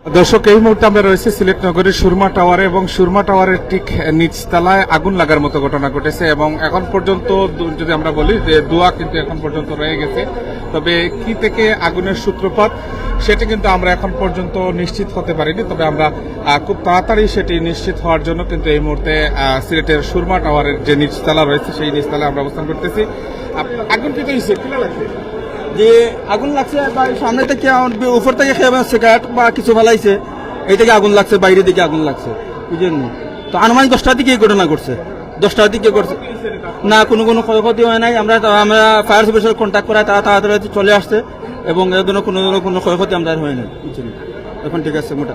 দর্শক, এই মুহূর্তে আমরা রয়েছে সিলেট নগরীর সুরমা টাওয়ারে এবং সুরমা টাওয়ারের ঠিক নিচতলায় আগুন লাগার মতো ঘটনা ঘটেছে এবং এখন পর্যন্ত যদি আমরা বলি যে ধোঁয়া কিন্তু এখন পর্যন্ত রয়ে গেছে, তবে কি থেকে আগুনের সূত্রপাত সেটি কিন্তু আমরা এখন পর্যন্ত নিশ্চিত হতে পারিনি। তবে আমরা খুব তাড়াতাড়ি সেটি নিশ্চিত হওয়ার জন্য কিন্তু এই মুহূর্তে সিলেটের সুরমা টাওয়ারের যে নিচতলা রয়েছে সেই নিচতলায় আমরা অবস্থান করতেছি। আগুন কি হয়েছে, কিনা লাগছে যে আগুন লাগছে সামনে থেকে উপর থেকে সিগারেট বা কিছু ফেলাইছে, এই থেকে আগুন লাগছে, বাইরের দিকে আগুন লাগছে বুঝলেন। তো আনুমানিক 10টার দিকে এই ঘটনা করছে, 10টার দিকে করছে না, কোনো ক্ষয়ক্ষতি হয় নাই। আমরা ফায়ার সার্ভিসের কন্ট্যাক্ট করায় তারা তাড়াতাড়ি চলে আসছে এবং এর জন্য কোনো ক্ষয়ক্ষতি আমরা হয় নাই বুঝলেন। এখন ঠিক আছে মোটা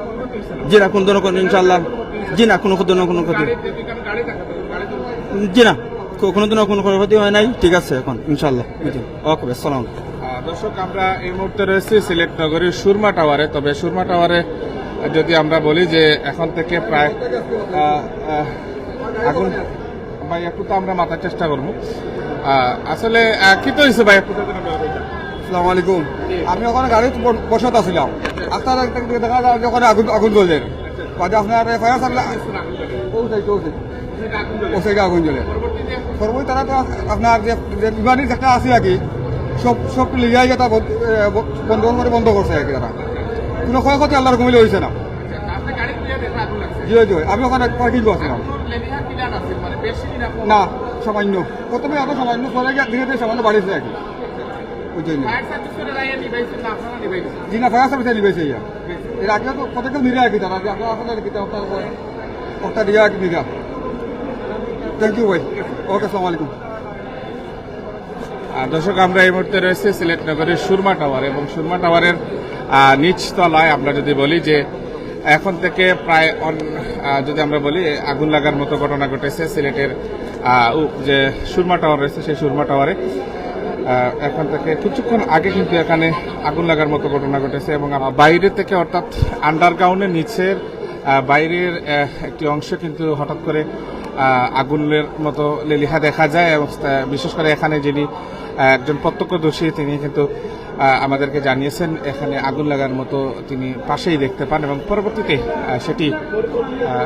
জি না, কোনো ধরনের ইনশাল্লাহ জি না, কোনো ধরনের কোনো ক্ষতি জি না, কোনো ধরনের কোনো ক্ষয়ক্ষতি হয় নাই, ঠিক আছে এখন ইনশাল্লাহ বুঝলেন। ওকে, আসসালাম। দর্শক, আমরা এই মুহূর্তে রয়েছি সিলেট নগরীর সুরমা টাওয়ারে। তবে সুরমা টাওয়ারে যদি আমরা বলি যে এখন থেকে প্রায় আগুন ভাই একটু তো আমরা মাথার চেষ্টা করবো আসলে কি তো হয়েছে ভাই একটু। আসসালামু আলাইকুম। আমি ওখানে গাড়িতে বসত আসছিলাম, আস্তে আস্তে দেখা যায় যে ওখানে আগুন জ্বলে, বাদে আপনার ফায়ার সার্ভিস ওসাইডে আগুন জ্বলে। পরবর্তী তারা তো আপনার যে ইমার্জেন্সি একটা আছে আর কি, সব লিগাই এটা বন্ধ করছে আর কি। তারা কোনো ক্ষয়ক্ষতি আল্লাহর কমিলে হয়েছে না। জি জি, আমি ওখানে পার্কিং করছিলাম না, সামান্য প্রথমে এত সামান্য পরে ধীরে ধীরে সামান্য বাড়িয়েছে আর কি। জি না, ফায়ার সার্ভিসে নিবেছে ইয়া, এর আগে তো কত কেউ নিরে আর কি। তারা যে আপনার আসলে একটা দিয়ে আর কি নিরা। থ্যাংক ইউ ভাই, ওকে, আসসালামু আলাইকুম। দর্শক, আমরা এই মুহূর্তে রয়েছে সিলেট নগরের সুরমা টাওয়ার এবং সুরমা টাওয়ারের নিচতলায় আমরা যদি বলি যে এখন থেকে প্রায় যদি আমরা বলি আগুন লাগার মতো ঘটনা ঘটেছে সিলেটের যে সুরমা টাওয়ার রয়েছে সেই সুরমা টাওয়ারে এখন থেকে কিছুক্ষণ আগে কিন্তু এখানে আগুন লাগার মতো ঘটনা ঘটেছে এবং বাইরে থেকে অর্থাৎ আন্ডারগ্রাউন্ডের নিচের বাইরের একটি অংশ কিন্তু হঠাৎ করে আগুনের মতো লেলিহা দেখা যায় এবং বিশেষ করে এখানে যিনি একজন প্রত্যক্ষদর্শী তিনি কিন্তু আমাদেরকে জানিয়েছেন এখানে আগুন লাগার মতো তিনি পাশেই দেখতে পান এবং পরবর্তীতে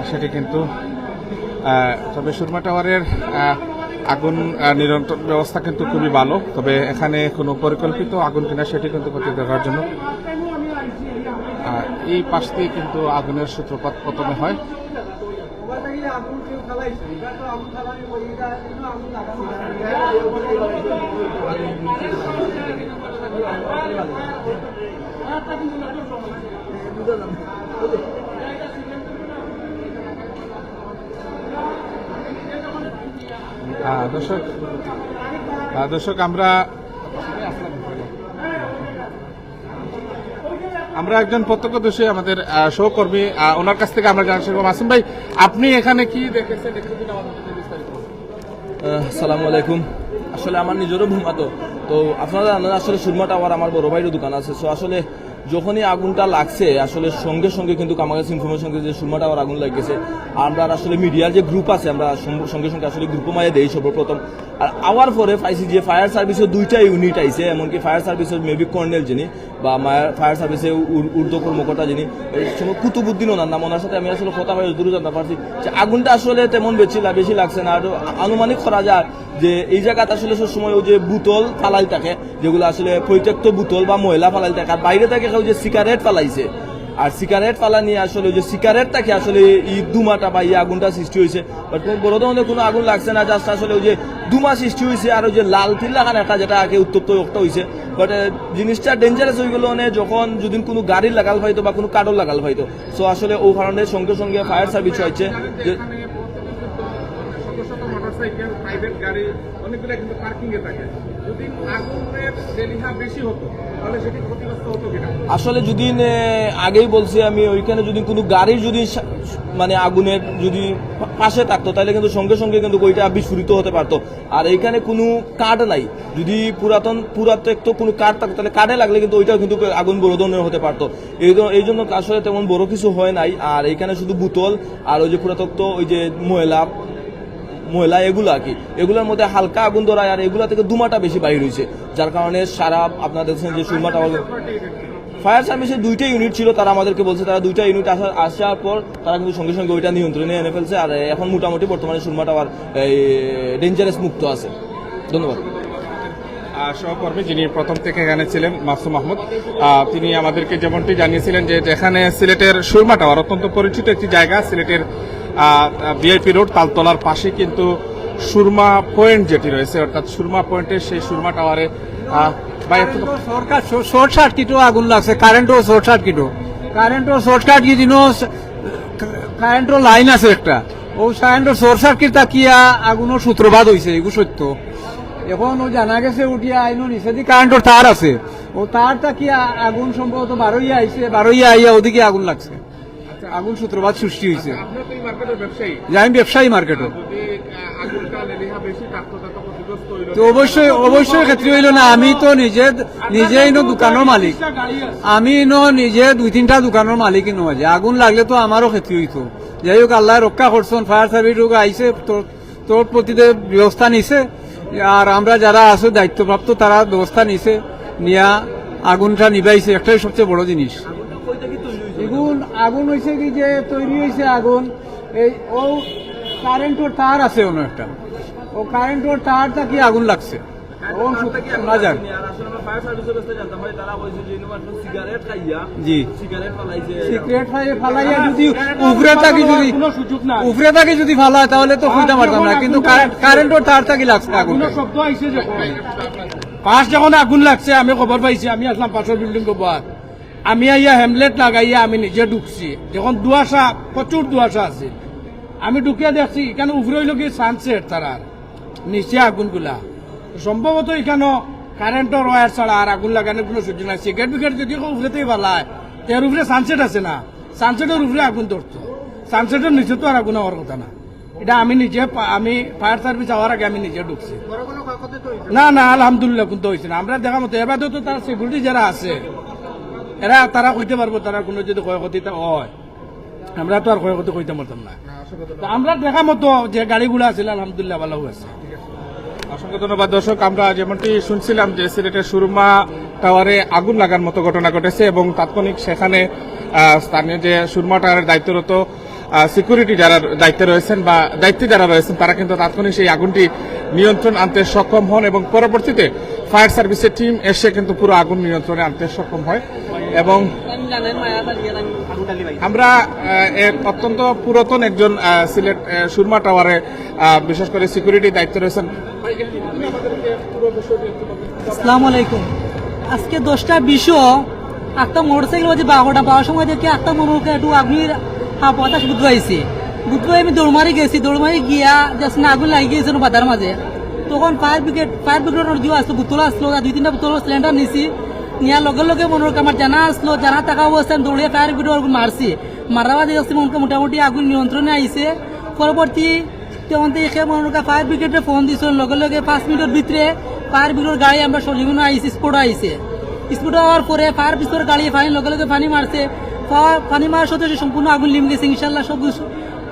সেটি কিন্তু তবে সুরমা টাওয়ারের আগুন নিয়ন্ত্রণ ব্যবস্থা কিন্তু খুবই ভালো। তবে এখানে কোনো পরিকল্পিত আগুন কিনা সেটি কিন্তু খতিয়ে দেখার জন্য এই পাশ দিয়ে কিন্তু আগুনের সূত্রপাত প্রথমে হয়। দর্শক, আমরা একজন প্রত্যক্ষদর্শী আমাদের সহকর্মী ওনার কাছ থেকে আমরা জানতে চাইব। মাসুম ভাই, আপনি এখানে কি দেখেছেন? আসসালামু আলাইকুম। আসলে আমার নিজেরও ভূমাতো, তো আপনারা আসলে সুরমা টাওয়ার আমার বড় ভাইয়ের দোকান আছে। সো আসলে যখনই আগুনটা লাগছে আসলে সঙ্গে সঙ্গে কিন্তু আমার কাছে ইনফরমেশন যে সুরমা টাওয়ার আগুন লাগছে। আমরা আসলে মিডিয়ার যে গ্রুপ আছে আমরা সঙ্গে সঙ্গে আসলে গ্রুপ মায়ে দেই সর্বপ্রথম। আর আওয়ার পরে পাইছি যে ফায়ার সার্ভিসের 2টা ইউনিট আইছে, এমনকি ফায়ার সার্ভিসের মেবি কর্নেল যিনি বা ফায়ার সার্ভিসে ঊর্ধ্ব কর্মকর্তা যিনি কুতুবুদ্দিন ওনার নাম, ওনার সাথে আমি আসলে কথা বলে দূরে জানতে পারছি যে আগুনটা আসলে তেমন বেশি লাগছে না। আর আনুমানিক করা যায় যে এই জায়গাতে আসলে সব সময় ওই যে বোতল ফালাই থাকে, যেগুলো আসলে পরিত্যক্ত বোতল বা ময়লা ফালাই থাকে, আর বাইরে থেকে কেউ যে সিগারেট ফালাইছে, আর সিগারেট ফালা নিয়ে আসলে ওই যে সিগারেটটাকে আসলে এই দুমাটা বা এই আগুনটা সৃষ্টি হয়েছে। বাট কোনো বড় ধরনের কোনো আগুন লাগছে না, জাস্ট আসলে ওই যে দুমা সৃষ্টি হয়েছে আর ওই যে লাল তিল্লাখান একটা যেটা আগে উত্তপ্ত একটা হয়েছে। বাট জিনিসটা ডেঞ্জারাস হয়ে গেল যখন যদি কোনো গাড়ির লাগাল পাইতো বা কোনো কার্ডর লাগাল পাইতো। সো আসলে ও কারণে সঙ্গে সঙ্গে ফায়ার সার্ভিস হয়েছে যে প্রাইভেট গাড়ি অনেকগুলো কিন্তু পার্কিং এ থাকে। যদি আগুনের লেলিহা বেশি হতো তাহলে সেটি ক্ষতিগ্রস্ত হতো কিনা? আসলে যদি আগেই বলছি আমি, ওইখানে যদি কোনো গাড়ির যদি মানে আগুনের যদি পাশে থাকতো তাহলে কিন্তু সঙ্গে সঙ্গে কিন্তু ওইটা বিস্ফোরিত হতে পারতো। আর এইখানে কোনো কার্ড নাই, যদি পুরাতন কোনো কার্ড থাকতো তাহলে কার্ডে লাগলে কিন্তু ওইটাও কিন্তু আগুন বড় ধরনের হতে পারতো। এই জন্য আসলে তেমন বড় কিছু হয় নাই। আর এইখানে শুধু বোতল আর ওই যে পুরাতত্ত্ব ওই যে ময়লা এগুলো আর কি, এগুলোর মধ্যে হালকা আগুন ধরায় আর এগুলা থেকে দুমাটা বেশি বাইর হয়েছে, যার কারণে সারা আপনার দেখছেন যে সুরমা টাওয়ার ফায়ার সার্ভিসের 2টা ইউনিট ছিল, তারা আমাদেরকে বলছে তারা 2টা ইউনিট আসার পর তারা কিন্তু সঙ্গে সঙ্গে ওইটা নিয়ন্ত্রণে এনে ফেলছে। আর এখন মোটামুটি বর্তমানে সুরমা টাওয়ার ডেঞ্জারাস মুক্ত আছে। ধন্যবাদ। সহকর্মী যিনি প্রথম থেকে এখানে ছিলেন মাসুম মাহমুদ, তিনি আমাদেরকে যেমনটি জানিয়েছিলেন যে যেখানে সিলেটের সুরমা টাওয়ার অত্যন্ত পরিচিত একটি জায়গা, সিলেটের ভিআইপি রোড তালতলার পাশে কিন্তু সুরমা পয়েন্ট যেটি রয়েছে, অর্থাৎ সুরমা পয়েন্টের সেই সুরমা টাওয়ারে সরকার শর্ট সার্কিটও আগুন লাগছে, কারেন্টও শর্ট সার্কিটও কারেন্টও লাইন আছে একটা, ও কারেন্টও শর্ট সার্কিট তাকিয়া আগুনের সূত্রপাত হয়েছে, এগুলো সত্য। এখন ও জানা গেছে উঠিয়া আইনো নিচে দিয়ে কারেন্টর তার আছে, ও তার তাকিয়া আগুন সম্ভবত বারোইয়া আইয়া ওদিকে আগুন লাগছে, আগুন সূত্রপাত সৃষ্টি হয়েছে। যে আমি ব্যবসায়ী মার্কেটও, তো অবশ্যই ক্ষেত্রে হইল না। আমি তো নিজেই দোকানের মালিক, আমি নিজে 2-3টা দোকানের মালিক নয়, আগুন লাগলে তো আমারও ক্ষতি হইতো। যাই হোক, আল্লাহ রক্ষা করছেন, ফায়ার সার্ভিস আইসে তোর প্রতিতে ব্যবস্থা নিছে, আর আমরা যারা আছে দায়িত্বপ্রাপ্ত তারা ব্যবস্থা নিছে, নিয়া আগুনটা নিবাইছে, একটাই সবচেয়ে বড় জিনিস। আগুন হয়েছে কি যে তৈরি হয়েছে আগুন, এই ও কারেন্টর তার আছে অন্য একটা, ও কারেন্টর তারটা কি আগুন লাগছে ও না যান। জি, সিগারেট ফালাইয়া যদি উপরে থাকি যদি ফালায় তাহলে তো খুঁজতে পারতাম না, কিন্তু কারেন্টর তারটা কি লাগছে আগুন। শব্দ আইছে পাঁচ যখন আগুন লাগছে আমি খবর পাইছি, আমি আসলাম পাশের বিল্ডিং গোবার, আমি আইয়া হেমলেট লাগাইয়া আমি নিজে ঢুকছি, যখন দুয়াশা প্রচুর দুয়াশা আছে, আমি ঢুকিয়া দেখছি এখানে উপরে হইল কি সানসেট, তারার নিচে আগুনগুলা সম্ভবত এখানে কারেন্টের ওয়ার ছাড়া আর আগুন লাগানোর কোনো সুযোগ নাই। সিগারেট বিকেট যদি উপরেতেই পালায়, এর উপরে সানসেট আছে না, সানসেটের উপরে আগুন ধরতো, সানসেটের নিচে তো আর আগুন হওয়ার কথা না। এটা আমি ফায়ার সার্ভিস যাওয়ার আগে আমি নিজে ঢুকছি। না আলহামদুলিল্লাহ কিন্তু হয়েছে না। আমরা দেখা মতো এবার তো তার সিকিউরিটি যারা আছে তারা কইতে পারবো, তারা কোনো যদি ক্ষয়ক্ষতি হয়, আমরা তো আর ক্ষয়ক্ষতি কইতে পারতাম না। আমরা দেখা মতো যে গাড়িগুলো আছে আলহামদুলিল্লাহ ভালো আছে। অসংখ্য ধন্যবাদ। দর্শক, আমরা যেমনটি শুনছিলাম যে সিলেটের সুরমা টাওয়ারে আগুন লাগার মতো ঘটনা ঘটেছে এবং তাৎক্ষণিক সেখানে স্থানীয় যে সুরমা টাওয়ারের দায়িত্বরত সিকিউরিটি যারা দায়িত্বে রয়েছেন বা দায়িত্বে যারা রয়েছেন তারা কিন্তু তাৎক্ষণিক সেই আগুনটি নিয়ন্ত্রণ আনতে সক্ষম হন এবং পরবর্তীতে ফায়ার সার্ভিসের টিম এসে কিন্তু পুরো আগুন নিয়ন্ত্রণে আনতে সক্ষম হয়। এবং আমরা অত্যন্ত পুরাতন একজন সিলেট সুরমা টাওয়ারে বিশেষ করে সিকিউরিটি দায়িত্বে রয়েছেন। আসসালামু আলাইকুম। আজকে 10টা 20 একটা মোটরসাইকেল বাজে 12টা পাওয়ার সময় দেখি একটা মনোকে একটু আগুনের বাতাস বুধবাইছে, আমি দৌড়মারি গেছি, দৌড়মারি গিয়া জাস্ট না আগুন লাগিয়ে গেছিল বাধার মাঝে। তখন ফায়ার ব্রিগেডের যে আসলো বোতল আসলো, 2-3টা বোতল সিলিন্ডার নিছি, নিয়ার লগে লগে মনে আমার জানা আসলো, জানা থাকা অবস্থায় দৌড়িয়ে ফায়ার ব্রিগেড মারছি, মারা বাজে যাচ্ছে মোটামুটি আগুন নিয়ন্ত্রণে আইছে। পরবর্তী তখন থেকে মনে ফায়ার ব্রিগেডে ফোন দিয়েছিল, লগে লগে 5 মিনিটের ভিতরে ফায়ার ব্রিগেডের গাড়ি আমরা সজীবন আইসি, স্পোর্ট আইসে। স্পোর্ট হওয়ার পরে ফায়ার ব্রিগেডের গাড়ি লগে লগে পানি মারছে, পানি মারার সাথে সম্পূর্ণ আগুন লিম গেছে। ইনশাল্লাহ সব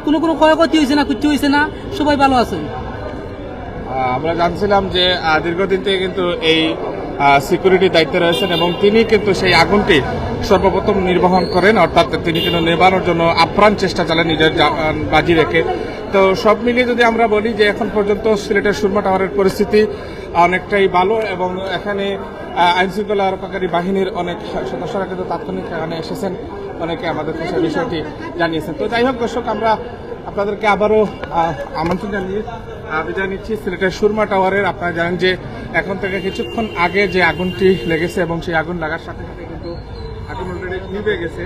কোনো ক্ষয়ক্ষতি হয়েছে না, কিচ্ছু হয়েছে না, সবাই ভালো আছেন। আমরা জানছিলাম যে দীর্ঘদিন থেকে কিন্তু এই সিকিউরিটি দায়িত্বে রয়েছেন এবং তিনি কিন্তু সেই আগুনটি সর্বপ্রথম নির্বাহন করেন, অর্থাৎ তিনি কিন্তু নেভানোর জন্য আপ্রাণ চেষ্টা চালান নিজের বাজি রেখে। তো সব মিলিয়ে যদি আমরা বলি যে এখন পর্যন্ত সিলেটের সুরমা টাওয়ারের পরিস্থিতি অনেকটাই ভালো এবং এখানে আইনশৃঙ্খলা রক্ষাকারী বাহিনীর অনেক সদস্যরা কিন্তু তাৎক্ষণিক এখানে এসেছেন, অনেকে আমাদের সেই বিষয়টি জানিয়েছেন। তো যাই হোক দর্শক, আমরা আপনাদেরকে আবারও আমন্ত্রণ জানিয়ে বিদায় নিচ্ছি সিলেটের সুরমা টাওয়ারের। আপনারা জানেন যে এখন থেকে কিছুক্ষণ আগে যে আগুনটি লেগেছে এবং সেই আগুন লাগার সাথে সাথে কিন্তু আগুন অলরেডি নিভে গেছে।